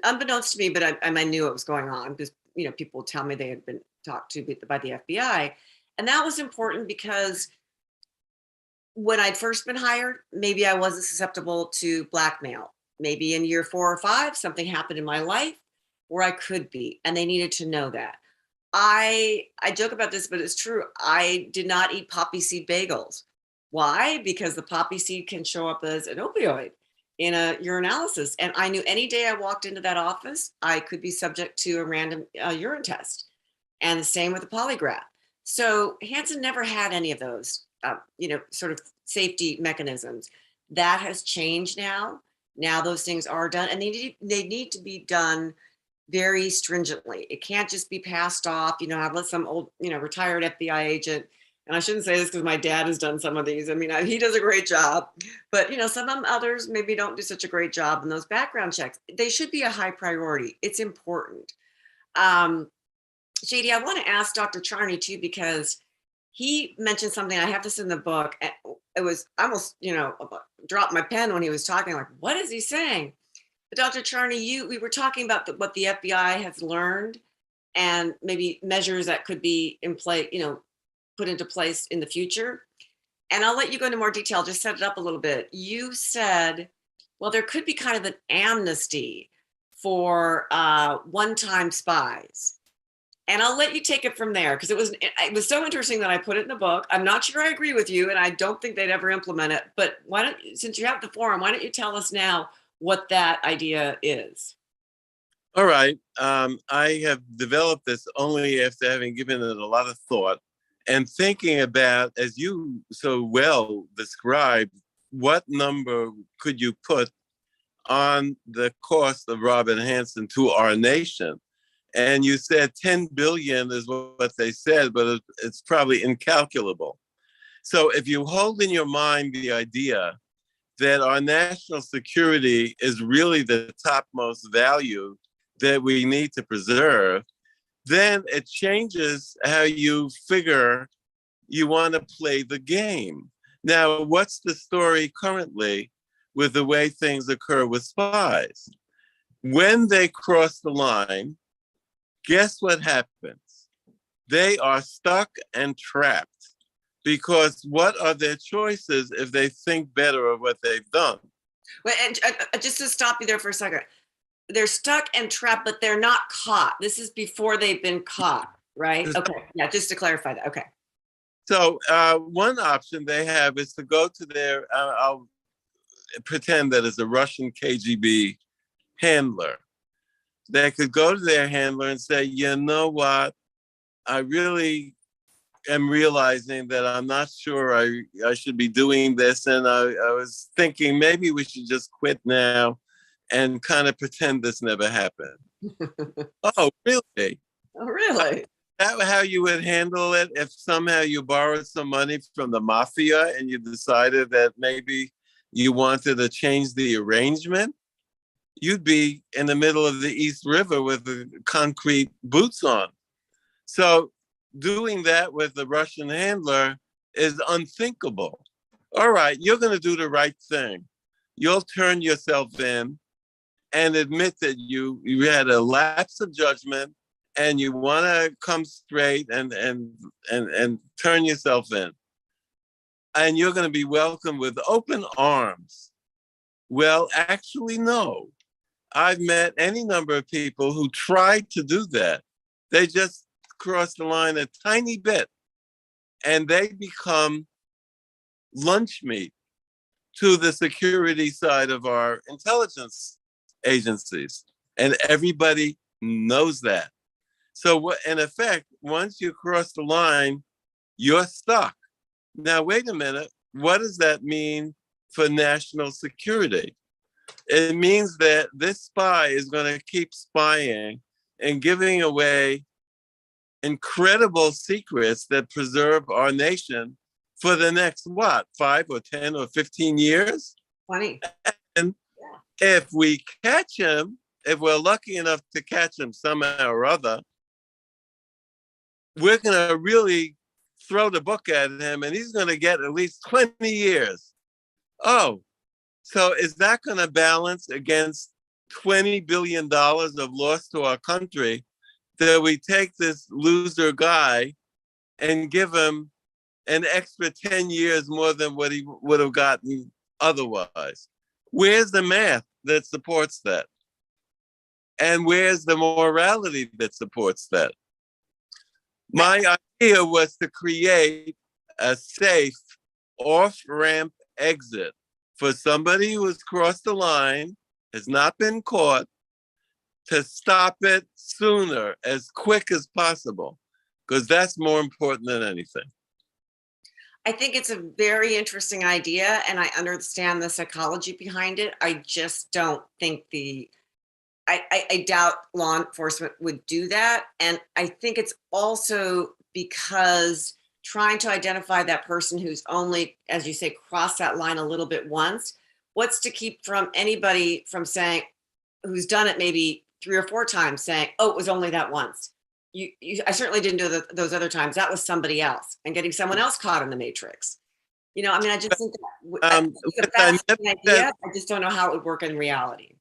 unbeknownst to me, but I knew what was going on because, people would tell me they had been talked to by the FBI. And that was important because when I'd first been hired, maybe I wasn't susceptible to blackmail. Maybe in year 4 or 5, something happened in my life where I could be, and they needed to know that. I joke about this, but it's true. I did not eat poppy seed bagels. Why? Because the poppy seed can show up as an opioid in a urinalysis. And I knew any day I walked into that office, I could be subject to a random urine test. And the same with the polygraph. So Hansen never had any of those, sort of safety mechanisms. That has changed now. Now those things are done, and they need to be done very stringently. It can't just be passed off. I've let some old, retired FBI agent, and I shouldn't say this because my dad has done some of these. I mean, he does a great job, but some of them others maybe don't do such a great job in those background checks. They should be a high priority. It's important. JD, I want to ask Dr. Charney too, because he mentioned something. I have this in the book. And it was almost, dropped my pen when he was talking. Like, what is he saying? But Dr. Charney, we were talking about what the FBI has learned and maybe measures that could be in play, put into place in the future. And I'll let you go into more detail. Just set it up a little bit. You said well, there could be kind of an amnesty for one-time spies. And I'll let you take it from there, because it was so interesting that I put it in the book. I'm not sure I agree with you, and I don't think they'd ever implement it. But why don't, since you have the forum, why don't you tell us now what that idea is? All right. I have developed this only after having given it a lot of thought and thinking about, as you so well described, what number could you put on the cost of Robert Hanssen to our nation? And you said 10 billion is what they said, but it's probably incalculable. So if you hold in your mind the idea that our national security is really the topmost value that we need to preserve, then it changes how you figure you want to play the game. Now, what's the story currently with the way things occur with spies? When they cross the line, guess what happens? They are stuck and trapped, because what are their choices if they think better of what they've done? Well, and just to stop you there for a second, they're stuck and trapped, but they're not caught. This is before they've been caught, right? Okay, yeah, just to clarify that. Okay. So one option they have is to go to their, I'll pretend that it's a Russian KGB handler. They could go to their handler and say, you know what, I really am realizing that I'm not sure I should be doing this. And I was thinking maybe we should just quit now and kind of pretend this never happened. Oh, really? Oh, really? Is that how you would handle it if somehow you borrowed some money from the mafia and you decided that maybe you wanted to change the arrangement? You'd be in the middle of the East River with the concrete boots on. So doing that with the Russian handler is unthinkable. All right, you're going to do the right thing. You'll turn yourself in and admit that you had a lapse of judgment and you want to come straight and turn yourself in. And you're going to be welcomed with open arms. Well, actually, no. I've met any number of people who tried to do that. They just crossed the line a tiny bit and they become lunch meat to the security side of our intelligence agencies. And everybody knows that. So in effect, once you cross the line, you're stuck. Now, wait a minute. What does that mean for national security? It means that this spy is going to keep spying and giving away incredible secrets that preserve our nation for the next, 5 or 10 or 15 years? 20. And if we catch him, if we're lucky enough to catch him somehow or other, we're going to really throw the book at him and he's going to get at least 20 years. Oh, so is that going to balance against $20 billion of loss to our country that we take this loser guy and give him an extra 10 years more than what he would have gotten otherwise? Where's the math that supports that? And where's the morality that supports that? My idea was to create a safe off-ramp exit for somebody who has crossed the line, has not been caught, to stop it sooner, as quick as possible, because that's more important than anything. I think it's a very interesting idea, and I understand the psychology behind it. I just don't think I doubt law enforcement would do that. And I think it's also because trying to identify that person who's only, as you say, crossed that line a little bit once, what's to keep from anybody from saying, who's done it maybe 3 or 4 times, saying, oh, it was only that once. I certainly didn't do those other times. That was somebody else, and getting someone else caught in the matrix. You know, I mean, I just think it's a fascinating idea. I just don't know how it would work in reality.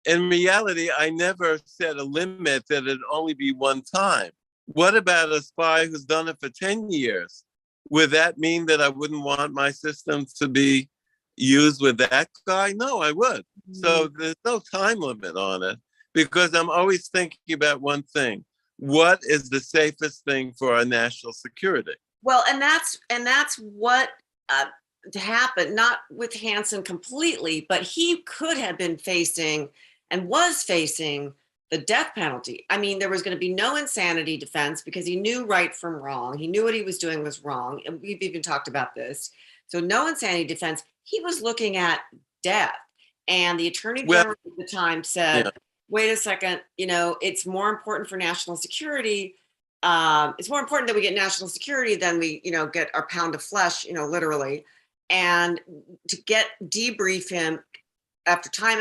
In reality, I never set a limit that it'd only be one time. What about a spy who's done it for 10 years? Would that mean that I wouldn't want my system to be used with that guy? No, I would. So there's no time limit on it because I'm always thinking about one thing. What is the safest thing for our national security? Well, and that's what happened, not with Hansen completely, but he could have been facing and was facing the death penalty. I mean, there was going to be no insanity defense because he knew right from wrong. He knew what he was doing was wrong. And we've even talked about this. So no insanity defense. He was looking at death. And the attorney general at the time said, wait a second, it's more important for national security. It's more important that we get national security than we, get our pound of flesh, literally. And to debrief him after time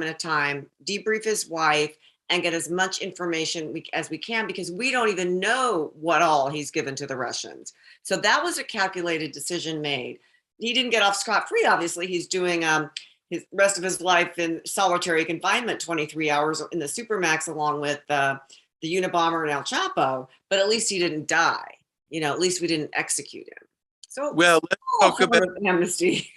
and a time, debrief his wife and get as much information as we can, because we don't even know what all he's given to the Russians. So that was a calculated decision made. He didn't get off scot-free, obviously. He's doing his rest of his life in solitary confinement, 23 hours in the Supermax, along with the Unabomber and El Chapo, but at least he didn't die. At least we didn't execute him. So let's talk about amnesty.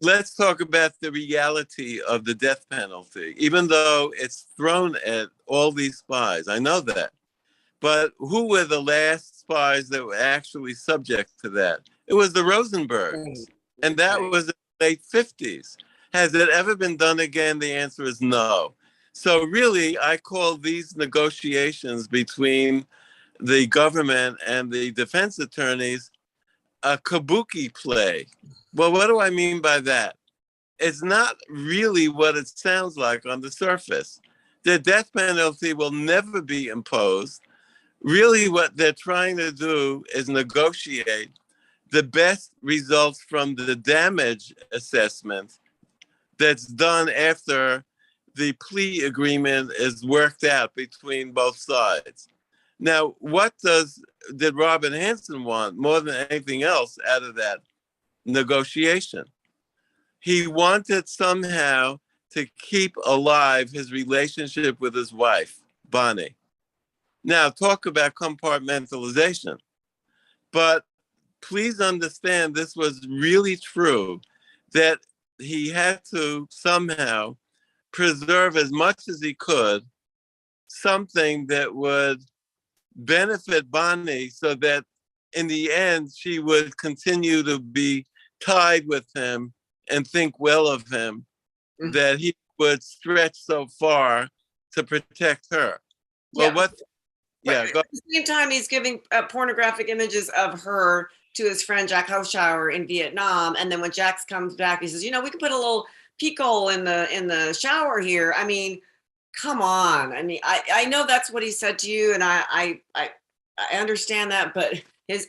Let's talk about the reality of the death penalty, even though it's thrown at all these spies. I know that. But who were the last spies that were actually subject to that? It was the Rosenbergs. And that was in the late 50s. Has it ever been done again? The answer is no. So really, I call these negotiations between the government and the defense attorneys a kabuki play. Well, what do I mean by that? It's not really what it sounds like on the surface. The death penalty will never be imposed. Really, what they're trying to do is negotiate the best results from the damage assessment that's done after the plea agreement is worked out between both sides. Now, what did Robert Hanssen want more than anything else out of that negotiation? He wanted somehow to keep alive his relationship with his wife, Bonnie. Now, talk about compartmentalization. But please understand this was really true, that he had to somehow preserve as much as he could something that would benefit Bonnie so that in the end she would continue to be tied with him and think well of him, that he would stretch so far to protect her. Well, at the same time, he's giving pornographic images of her to his friend Jack Hochauer in Vietnam. And then when Jack comes back, he says, we can put a little peek hole in the shower here. I mean, come on. I mean, I know that's what he said to you, and I understand that, but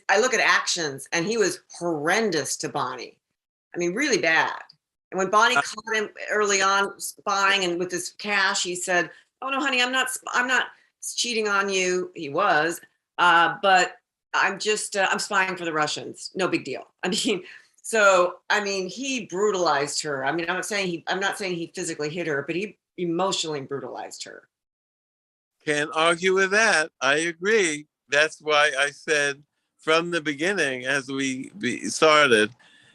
I look at actions, and he was horrendous to Bonnie. I mean, really bad. And when Bonnie caught him early on spying and with his cash, he said, "Oh no, honey, I'm not cheating on you." He was, but I'm spying for the Russians. No big deal. I mean, he brutalized her. I mean, I'm not saying he physically hit her, but he emotionally brutalized her. Can't argue with that. I agree. That's why I said from the beginning, as we started,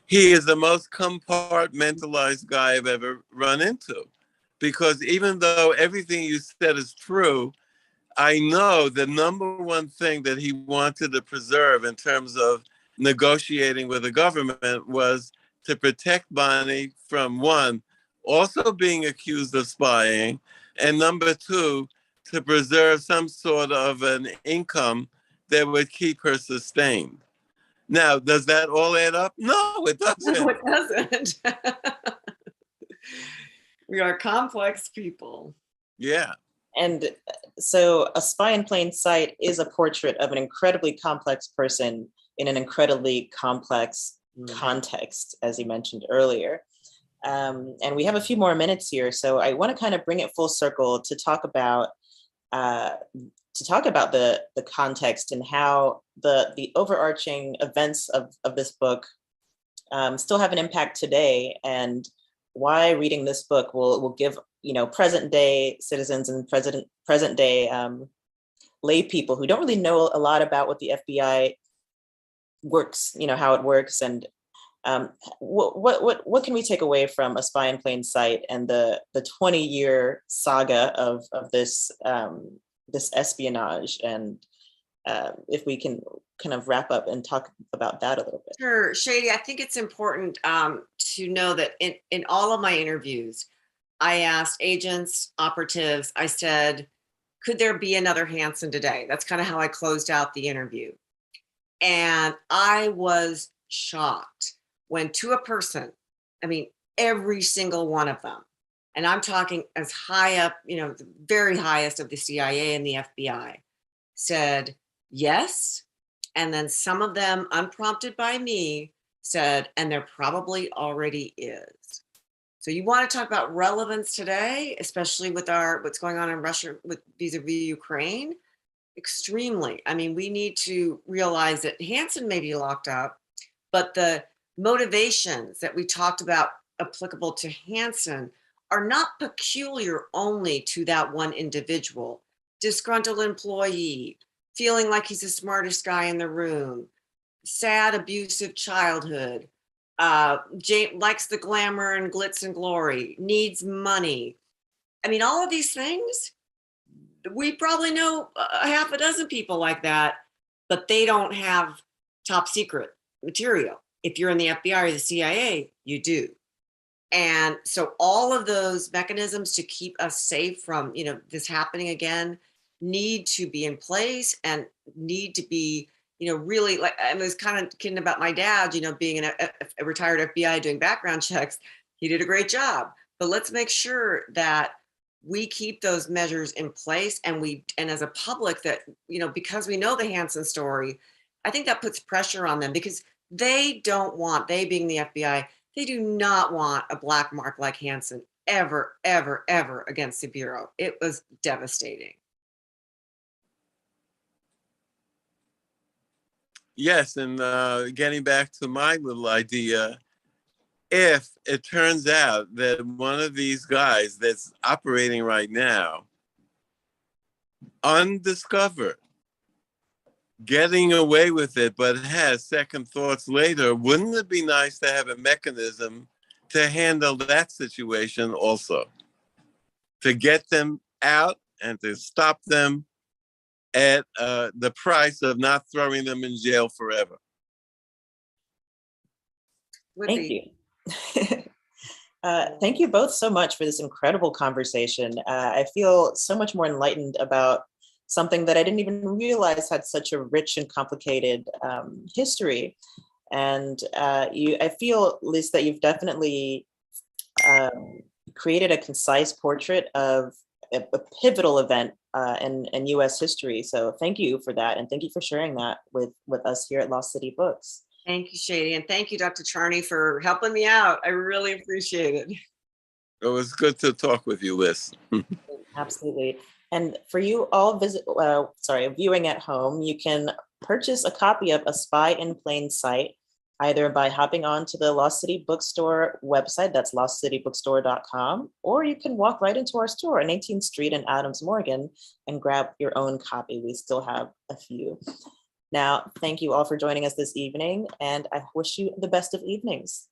he is the most compartmentalized guy I've ever run into. Because even though everything you said is true, I know the number one thing that he wanted to preserve in terms of negotiating with the government was to protect Bonnie from, one, also being accused of spying, and number two, to preserve some sort of an income that would keep her sustained. Now, does that all add up? No, it doesn't. No, it doesn't. We are complex people. Yeah. And so A Spy in Plain Sight is a portrait of an incredibly complex person in an incredibly complex context, as you mentioned earlier. And we have a few more minutes here, so I want to kind of bring it full circle to talk about the context and how the overarching events of this book still have an impact today, and why reading this book will give present day citizens and present day lay people who don't really know a lot about what the FBI works, how it works, and What can we take away from A Spy in Plain Sight and the 20-year saga of this this espionage, and if we can kind of wrap up and talk about that a little bit. Sure, Shady. I think it's important to know that in all of my interviews, I asked agents, operatives, I said, could there be another Hansen today? That's kind of how I closed out the interview. And I was shocked when, to a person, I mean, every single one of them, and I'm talking as high up, you know, the very highest of the CIA and the FBI, said yes. And then some of them, unprompted by me, said, and there probably already is. So you want to talk about relevance today, especially with what's going on in Russia with vis-a-vis Ukraine? Extremely. I mean, we need to realize that Hansen may be locked up, but the motivations that we talked about applicable to Hansen are not peculiar only to that one individual. Disgruntled employee, feeling like he's the smartest guy in the room, sad, abusive childhood, likes the glamour and glitz and glory, needs money. I mean, all of these things, we probably know a half a dozen people like that, but they don't have top secret material. If you're in the FBI or the CIA, you do. And so all of those mechanisms to keep us safe from, you know, this happening again need to be in place and need to be, you know, really, like, I was kind of kidding about my dad, you know, being a retired FBI doing background checks. He did a great job, but let's make sure that we keep those measures in place, and as a public, that, you know, because we know the Hansen story, I think that puts pressure on them, because they being the FBI, they do not want a black mark like Hansen ever, ever, ever against the Bureau. It was devastating. Yes, and getting back to my little idea, if it turns out that one of these guys that's operating right now, undiscovered, getting away with it, but has second thoughts later, wouldn't it be nice to have a mechanism to handle that situation also? To get them out and to stop them at the price of not throwing them in jail forever. Thank you. Thank you both so much for this incredible conversation. I feel so much more enlightened about something that I didn't even realize had such a rich and complicated history. And I feel, Liz, that you've definitely created a concise portrait of a pivotal event in US history. So thank you for that. And thank you for sharing that with us here at Lost City Books. Thank you, Shady. And thank you, Dr. Charney, for helping me out. I really appreciate it. It was good to talk with you, Liz. Absolutely. And for you all viewing at home, you can purchase a copy of A Spy in Plain Sight, either by hopping on to the Lost City Bookstore website, that's lostcitybookstore.com, or you can walk right into our store on 18th Street in Adams, Morgan, and grab your own copy. We still have a few. Now, thank you all for joining us this evening, and I wish you the best of evenings.